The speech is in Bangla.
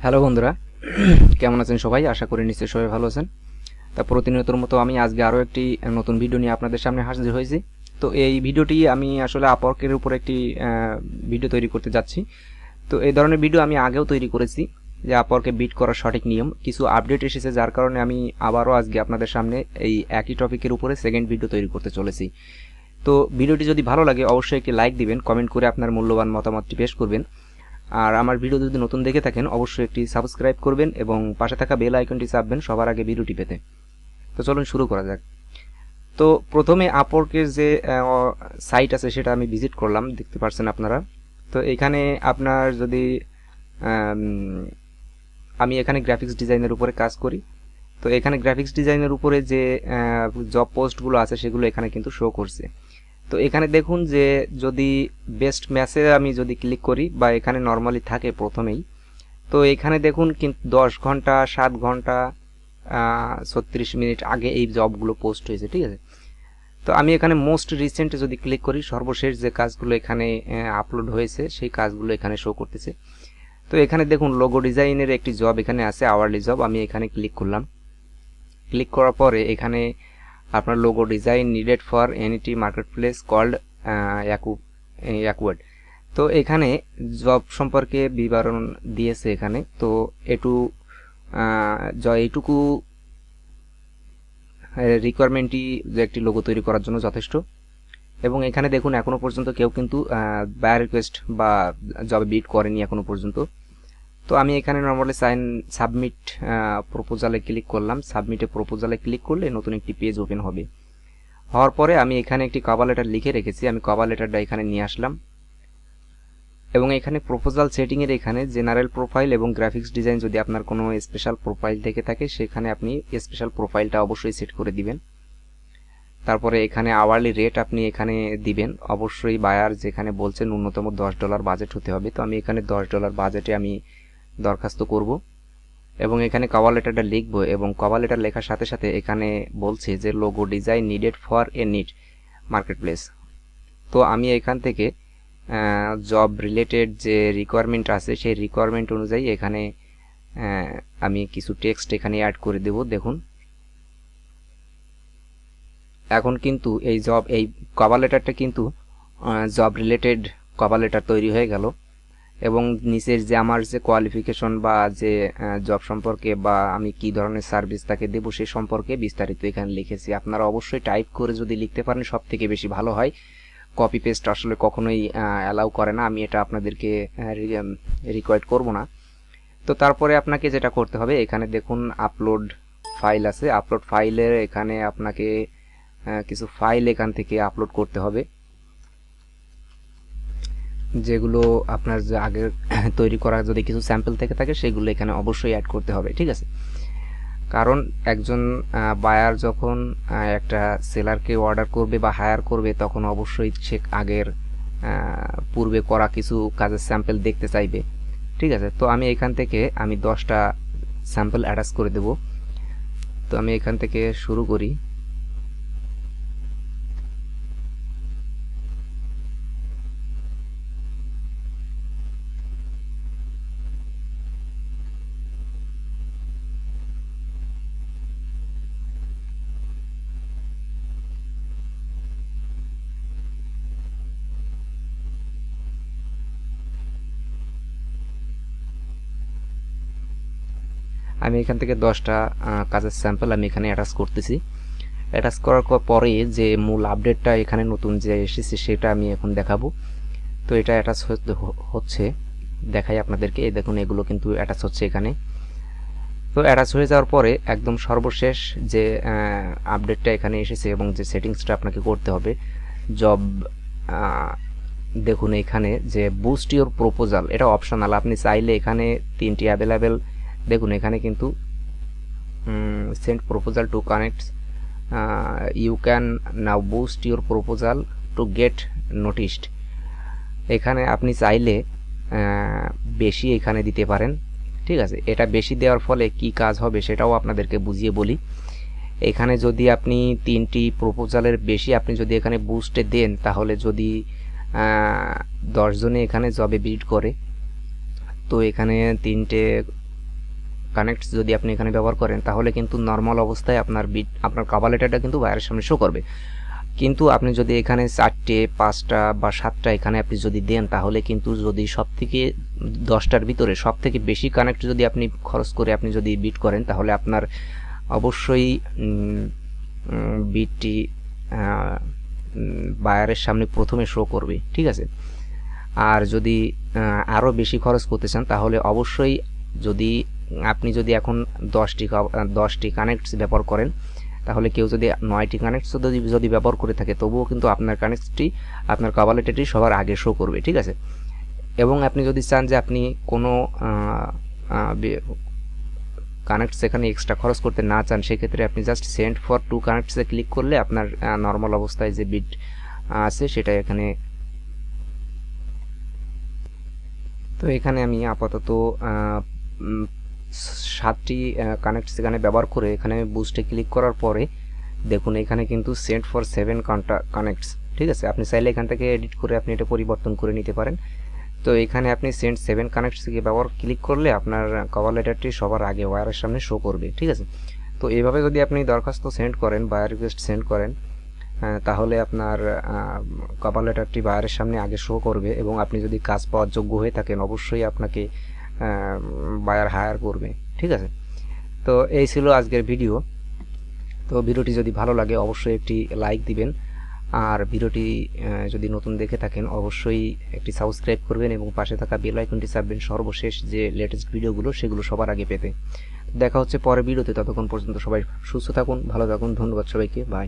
হ্যালো বন্ধুরা, কেমন আছেন সবাই? আশা করি নিশ্চয়ই সবাই ভালো আছেন। তা প্রতিনিয়তর মতো আমি আজকে আরও একটি নতুন ভিডিও নিয়ে আপনাদের সামনে হাজির হয়েছি। তো এই ভিডিওটি আমি আসলে আপওয়ার্কের উপর একটি ভিডিও তৈরি করতে যাচ্ছি। তো এই ধরনের ভিডিও আমি আগেও তৈরি করেছি, যে আপওয়ার্কে বিট করার সঠিক নিয়ম। কিছু আপডেট এসেছে যার কারণে আমি আবারও আজকে আপনাদের সামনে এই একই টপিকের উপরে সেকেন্ড ভিডিও তৈরি করতে চলেছি। তো ভিডিওটি যদি ভালো লাগে অবশ্যই একটি লাইক দিবেন, কমেন্ট করে আপনার মূল্যবান মতামতটি পেশ করবেন। আর আমার ভিডিও যদি নতুন দেখে থাকেন অবশ্যই একটি সাবস্ক্রাইব করবেন এবং পাশে থাকা বেল আইকনটি চাপবেন সবার আগে ভিডিওটি পেতে। তো চলুন শুরু করা যাক। তো প্রথমে আপওয়ার্কের যে সাইট আছে সেটা আমি ভিজিট করলাম, দেখতে পাচ্ছেন আপনারা। তো এখানে আপনার যদি আমি এখানে গ্রাফিক্স ডিজাইনের উপরে কাজ করি। তো এখানে গ্রাফিক্স ডিজাইনের উপরে যে জব পোস্টগুলো আছে সেগুলো এখানে কিন্তু শো করছে। তো এখানে দেখুন যে যদি বেস্ট ম্যাচে আমি যদি ক্লিক করি বা এখানে নর্মালি থাকে প্রথমেই, তো এখানে দেখুন কিন্তু 10 ঘন্টা 7 ঘন্টা 36 মিনিট আগে এই জবগুলো পোস্ট হয়েছে, ঠিক আছে। তো আমি এখানে মোস্ট রিসেন্ট যদি ক্লিক করি, সর্বশেষ যে কাজগুলো এখানে আপলোড হয়েছে সেই কাজগুলো এখানে শো করতেছে। তো এখানে দেখুন লোগো ডিজাইনের একটি জব এখানে আছে, আওয়ারলি জব। আমি এখানে ক্লিক করলাম। ক্লিক করার পরে এখানে আপনার logo design needed for entity market place called Acquired. তো এখানে জব সম্পর্কে বিবরণ দিয়েছে এখানে। তো এইটুকু রিকোয়ারমেন্টই যে একটি লোগো তৈরি করার জন্য যথেষ্ট। এবং এখানে দেখুন এখনো পর্যন্ত কেউ কিন্তু বায়ার রিকোয়েস্ট বা জবে বিড করেনি এখনো পর্যন্ত। তো আমি এখানে নর্মালি সাবমিট প্রপোজালে ক্লিক করলাম। সাবমিটে প্রপোজালে ক্লিক করলে নতুন একটি পেজ ওপেন হবে। হওয়ার পরে আমি এখানে একটি কভার লেটার লিখে রেখেছি, আমি কভার লেটারটা এখানে নিয়ে আসলাম এবং এখানে প্রপোজাল সেটিংয়ের এখানে জেনারেল প্রোফাইল এবং গ্রাফিক্স ডিজাইন যদি আপনার কোনো স্পেশাল প্রোফাইল থেকে থাকে সেখানে আপনি স্পেশাল প্রোফাইলটা অবশ্যই সেট করে দিবেন। তারপরে এখানে আওয়ারলি রেট আপনি এখানে দিবেন। অবশ্যই বায়ার যেখানে বলছে ন্যূনতম $10 বাজেট হতে হবে, তো আমি এখানে $10 বাজেটে আমি দরখাস্ত করব এবং এখানে কভার লেটারটা লিখব। এবং কভার লেটার লেখার সাথে সাথে এখানে বলছে যে logo design needed for a need market place. তো আমি এখান থেকে জব রিলেটেড যে রিকোয়ারমেন্ট আছে সেই রিকোয়ারমেন্ট অনুযায়ী এখানে আমি কিছু টেক্সট এখানে অ্যাড করে দেব। দেখুন এখন কিন্তু এই কভার লেটারটা কিন্তু জব রিলেটেড কভার লেটার তৈরি হয়ে গেল এবং নিচের যে আমার যে কোয়ালিফিকেশন বা যে জব সম্পর্কে বা আমি কি ধরনের সার্ভিস তাকে দেবো সে সম্পর্কে বিস্তারিত এখানে লিখেছি। আপনারা অবশ্যই টাইপ করে যদি লিখতে পারেন সব থেকে বেশি ভালো হয়। কপি পেস্ট আসলে কখনোই অ্যালাউ করে না, আমি এটা আপনাদেরকে রিকোয়ার্ড করব না। তো তারপরে আপনাকে যেটা করতে হবে, এখানে দেখুন আপলোড ফাইল আছে। আপলোড ফাইলের এখানে আপনাকে কিছু ফাইল এখান থেকে আপলোড করতে হবে, যেগুলো আপনার যে আগের তৈরি করা যদি কিছু স্যাম্পল থেকে থাকে সেগুলো এখানে অবশ্যই অ্যাড করতে হবে, ঠিক আছে। কারণ একজন বায়ার যখন একটা সেলারকে অর্ডার করবে বা হায়ার করবে তখন অবশ্যই সে আগের পূর্বে করা কিছু কাজের স্যাম্পল দেখতে চাইবে, ঠিক আছে। তো আমি এখান থেকে 10টা স্যাম্পল অ্যাটাচ করে দেব। তো আমি এখান থেকে শুরু করি। আমি এখান থেকে 10টা কাজের স্যাম্পল আমি এখানে অ্যাটাচ করতেছি। অ্যাটাচ করার পরে যে মূল আপডেটটা এখানে নতুন যে এসেছে সেটা আমি এখন দেখাবো। তো এটা অ্যাটাচ হচ্ছে, দেখাই আপনাদেরকে। এই দেখুন এগুলো কিন্তু অ্যাটাচ হচ্ছে এখানে। তো অ্যাটাচ হয়ে যাওয়ার পরে একদম সর্বশেষ যে আপডেটটা এখানে এসেছে এবং যে সেটিংসটা আপনাকে করতে হবে জব, দেখুন এখানে যে বুস্ট ইওর প্রপোজাল, এটা অপশনাল। আপনি চাইলে এখানে 3টি অ্যাভেলেবেল, দেখুন এখানে কিন্তু send proposal to connect, you can now boost your proposal to get noticed. এখানে আপনি চাইলে বেশি এখানে দিতে পারেন, ঠিক আছে। এটা বেশি দেওয়ার ফলে কি কাজ হবে সেটাও আপনাদেরকে বুঝিয়ে বলি। এখানে যদি আপনি 3টি প্রপোজালের বেশি আপনি যদি এখানে বুস্টে দেন, তাহলে যদি 10 জনে এখানে জবে বিড করে, তো এখানে 3টে কানেক্টস যদি আপনি এখানে ব্যবহার করেন তাহলে কিন্তু নর্মাল অবস্থায় আপনার কভার লেটারটা কিন্তু বায়ারের সামনে শো করবে। কিন্তু আপনি যদি এখানে 4টে 5টা বা 7টা এখানে আপনি যদি দেন তাহলে কিন্তু যদি সবথেকে 10টার ভিতরে সবথেকে বেশি কানেক্ট যদি আপনি খরচ করে আপনি যদি বিট করেন তাহলে আপনার অবশ্যই বিটটি বায়ারের সামনে প্রথমে শো করবে, ঠিক আছে। আর যদি আরও বেশি খরচ করতে চান তাহলে অবশ্যই আপনি যদি এখন 10টি কানেক্টস ব্যবহার করেন তাহলে কেউ যদি 9টি কানেক্টস যদি ব্যবহার করে থাকে তবুও কিন্তু আপনার কানেক্টসটি আপনার কভার লেটারটি সবার আগে শো করবে, ঠিক আছে। এবং আপনি যদি চান যে আপনি কোনো কানেক্টস এখানে এক্সট্রা খরচ করতে না চান সেক্ষেত্রে আপনি জাস্ট সেন্ড ফর 2 কানেক্টসে ক্লিক করলে আপনার নর্মাল অবস্থায় যে বিট আছে সেটা এখানে। তো এখানে আমি আপাতত 7টি কানেক্টস এখানে ব্যবহার করে এখানে বুস্টে ক্লিক করার পরে দেখুন এখানে কিন্তু সেন্ড ফর 7 কানেক্টস, ঠিক আছে। আপনি চাইলে এখান থেকে এডিট করে আপনি এটা পরিবর্তন করে নিতে পারেন। তো এখানে আপনি সেন্ড 7 কানেক্টসকে ব্যবহার ক্লিক করলে আপনার কভার লেটারটি সবার আগে ওয়্যারের সামনে শো করবে, ঠিক আছে। তো এইভাবে যদি আপনি দরখাস্ত সেন্ড করেন, বায়ার রিকোয়েস্ট সেন্ড করেন, তাহলে আপনার কভার লেটারটি বায়ারের সামনে আগে শো করবে এবং আপনি যদি কাজ পাওয়ার যোগ্য হয়ে থাকেন অবশ্যই আপনাকে বায়ার হায়ার করবে, ঠিক আছে। তো এই ছিল আজকের ভিডিও। তো ভিডিওটি যদি ভালো লাগে অবশ্যই একটি লাইক দিবেন, আর ভিডিওটি যদি নতুন দেখে থাকেন অবশ্যই একটি সাবস্ক্রাইব করবেন এবং পাশে থাকা বেল আইকনটি চাপবেন সর্বশেষ যে লেটেস্ট ভিডিওগুলো সেগুলো সবার আগে পেতে। দেখা হচ্ছে পরের ভিডিওতে, ততক্ষণ পর্যন্ত সবাই সুস্থ থাকুন, ভালো থাকুন, ধন্যবাদ সবাইকে, বাই।